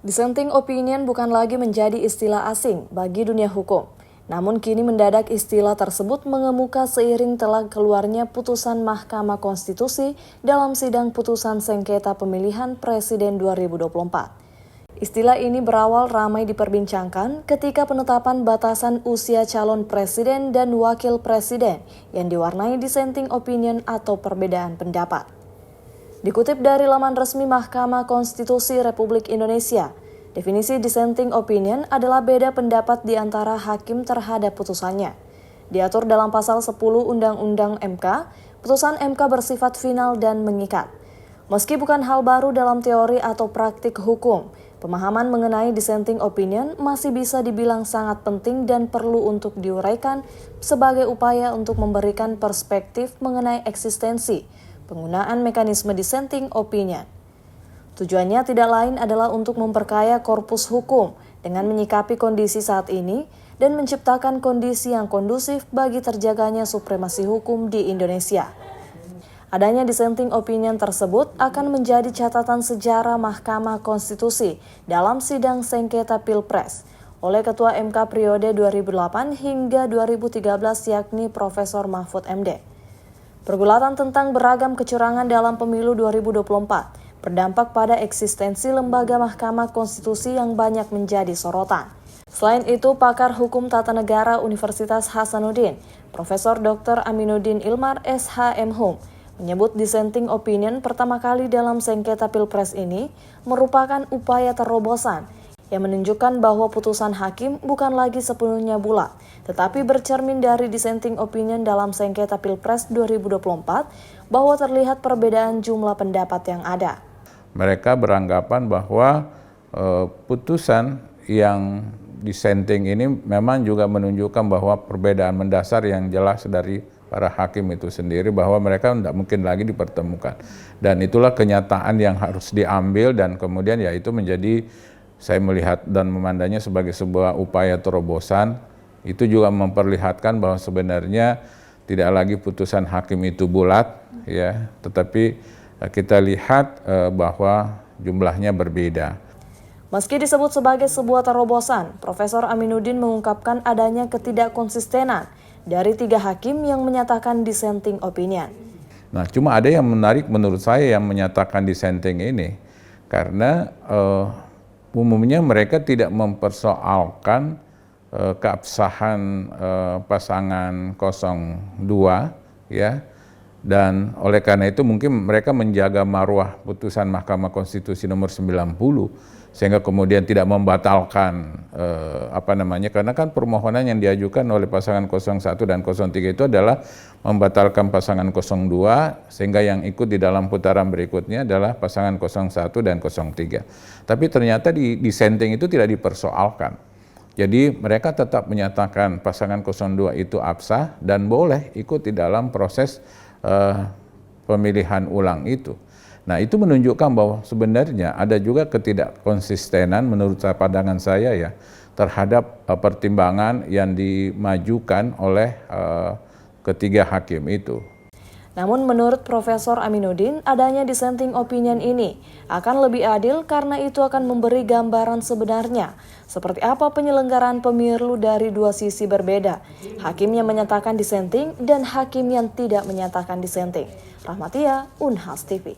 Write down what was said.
Dissenting opinion bukan lagi menjadi istilah asing bagi dunia hukum. Namun kini mendadak istilah tersebut mengemuka seiring telah keluarnya putusan Mahkamah Konstitusi dalam sidang putusan sengketa pemilihan Presiden 2024. Istilah ini berawal ramai diperbincangkan ketika penetapan batasan usia calon presiden dan wakil presiden yang diwarnai dissenting opinion atau perbedaan pendapat. Dikutip dari laman resmi Mahkamah Konstitusi Republik Indonesia, definisi dissenting opinion adalah beda pendapat di antara hakim terhadap putusannya. Diatur dalam pasal 10 Undang-Undang MK, putusan MK bersifat final dan mengikat. Meski bukan hal baru dalam teori atau praktik hukum, pemahaman mengenai dissenting opinion masih bisa dibilang sangat penting dan perlu untuk diuraikan sebagai upaya untuk memberikan perspektif mengenai eksistensi penggunaan mekanisme dissenting opinion. Tujuannya tidak lain adalah untuk memperkaya korpus hukum dengan menyikapi kondisi saat ini dan menciptakan kondisi yang kondusif bagi terjaganya supremasi hukum di Indonesia. Adanya dissenting opinion tersebut akan menjadi catatan sejarah Mahkamah Konstitusi dalam sidang sengketa Pilpres oleh Ketua MK periode 2008 hingga 2013 yakni Profesor Mahfud MD. Pergulatan tentang beragam kecurangan dalam pemilu 2024 berdampak pada eksistensi lembaga Mahkamah Konstitusi yang banyak menjadi sorotan. Selain itu, pakar hukum tata negara Universitas Hasanuddin, Profesor Dr. Aminuddin Ilmar SHM menyebut dissenting opinion pertama kali dalam sengketa Pilpres ini merupakan upaya terobosan yang menunjukkan bahwa putusan hakim bukan lagi sepenuhnya bulat, tetapi bercermin dari dissenting opinion dalam sengketa Pilpres 2024 bahwa terlihat perbedaan jumlah pendapat yang ada. Mereka beranggapan bahwa putusan yang dissenting ini memang juga menunjukkan bahwa perbedaan mendasar yang jelas dari para hakim itu sendiri, bahwa mereka tidak mungkin lagi dipertemukan. Dan itulah kenyataan yang harus diambil dan kemudian ya itu menjadi, saya melihat dan memandangnya sebagai sebuah upaya terobosan. Itu juga memperlihatkan bahwa sebenarnya tidak lagi putusan hakim itu bulat, ya, tetapi kita lihat bahwa jumlahnya berbeda. Meski disebut sebagai sebuah terobosan, Profesor Aminuddin mengungkapkan adanya ketidakkonsistenan dari 3 hakim yang menyatakan dissenting opinion. Nah, cuma ada yang menarik menurut saya yang menyatakan dissenting ini, karena umumnya mereka tidak mempersoalkan keabsahan pasangan 02, ya, dan oleh karena itu mungkin mereka menjaga marwah putusan Mahkamah Konstitusi nomor 90 sehingga kemudian tidak membatalkan karena kan permohonan yang diajukan oleh pasangan 01 dan 03 itu adalah membatalkan pasangan 02 sehingga yang ikut di dalam putaran berikutnya adalah pasangan 01 dan 03. Tapi ternyata di dissenting itu tidak dipersoalkan. Jadi mereka tetap menyatakan pasangan 02 itu absah dan boleh ikut di dalam proses pemilihan ulang itu. Nah, itu menunjukkan bahwa sebenarnya ada juga ketidakkonsistenan menurut pandangan saya ya terhadap pertimbangan yang dimajukan oleh ketiga hakim itu. Namun menurut Profesor Aminuddin, adanya dissenting opinion ini akan lebih adil karena itu akan memberi gambaran sebenarnya seperti apa penyelenggaraan pemilu dari 2 sisi berbeda, hakim yang menyatakan dissenting dan hakim yang tidak menyatakan dissenting. Rahmatia, Unhas TV.